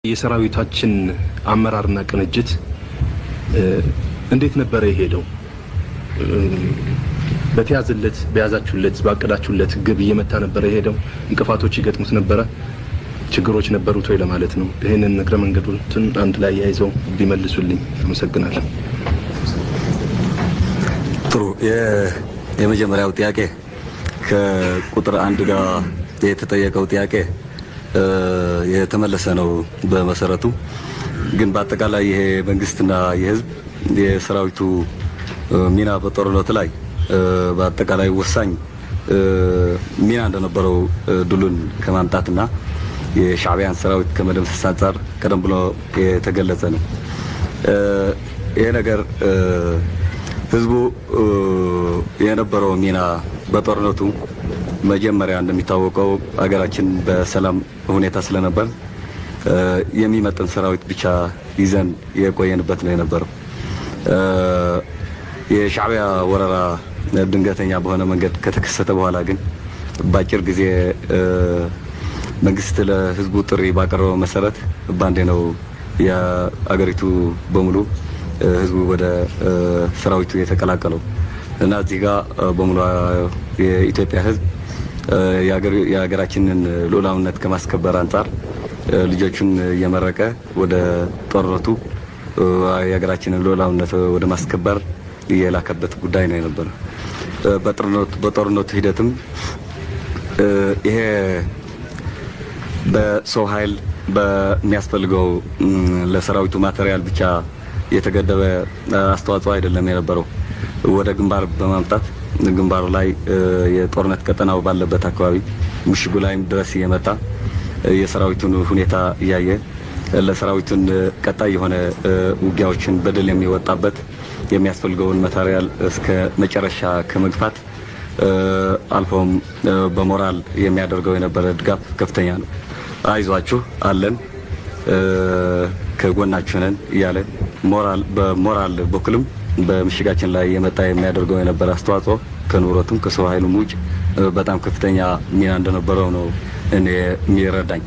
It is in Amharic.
የሰራዊታችን አመራርና ቅንጅት እንዴት ነበር የሄደው? በያዛችሁለት ባቀዳችሁለት ግብ እየመታ ነበር የሄደው? እንቅፋቶች ይገጥሙት ነበር? ችግሮች ነበሩት ወይ ለማለት ነው። ይሄንን እግረ መንገዱን አንድ ላይ ያይዘው ቢመልሱልኝ አመሰግናለሁ። ጥሩ። የመጀመሪያው ጥያቄ ከቁጥር 1 ጋር የተጠየቀው ጥያቄ የተመለሰ ነው። በመሰረቱ ግን በአጠቃላይ ይሄ መንግስትና የህዝብ የሰራዊቱ ሚና በጦርነት ላይ በአጠቃላይ ወሳኝ ሚና እንደነበረው ድሉን ከማምጣትና የሻዕቢያን ሰራዊት ከመደምሰስ አንፃር ቀደም ብሎ የተገለጸ ነው። ይሄ ነገር ህዝቡ የነበረው ሚና በጦርነቱ መጀመሪያ እንደሚታወቀው ሀገራችን በሰላም ሁኔታ ስለነበር የሚመጥን ሰራዊት ብቻ ይዘን የቆየንበት ነው የነበረው። የሻዕቢያ ወረራ ድንገተኛ በሆነ መንገድ ከተከሰተ በኋላ ግን በአጭር ጊዜ መንግስት ለህዝቡ ጥሪ ባቀረበው መሰረት ባንዴ ነው የአገሪቱ በሙሉ ህዝቡ ወደ ሰራዊቱ የተቀላቀለው እና እዚህ ጋር በሙሉ የኢትዮጵያ ህዝብ የሀገራችንን ሉዓላዊነት ከማስከበር አንፃር ልጆቹን እየመረቀ ወደ ጦርነቱ የሀገራችንን ሉዓላዊነት ወደ ማስከበር የላከበት ጉዳይ ነው የነበረው። በጦርነቱ ሂደትም ይሄ በሰው ኃይል በሚያስፈልገው ለሰራዊቱ ማቴሪያል ብቻ የተገደበ አስተዋጽኦ አይደለም የነበረው። ወደ ግንባር በማምጣት ግንባሩ ላይ የጦርነት ቀጠናው ባለበት አካባቢ ምሽጉ ላይም ድረስ እየመጣ የሰራዊቱን ሁኔታ እያየ ለሰራዊቱን ቀጣይ የሆነ ውጊያዎችን በድል የሚወጣበት የሚያስፈልገውን ማቴሪያል እስከ መጨረሻ ከመግፋት አልፎም በሞራል የሚያደርገው የነበረ ድጋፍ ከፍተኛ ነው። አይዟችሁ አለን ከጎናችሁ ነን እያለ በሞራል በኩልም በምሽጋችን ላይ የመጣ የሚያደርገው የነበረ አስተዋጽኦ ከንብረቱም ከሰው ኃይሉም ውጭ በጣም ከፍተኛ ሚና እንደነበረው ነው እኔ የሚረዳኝ።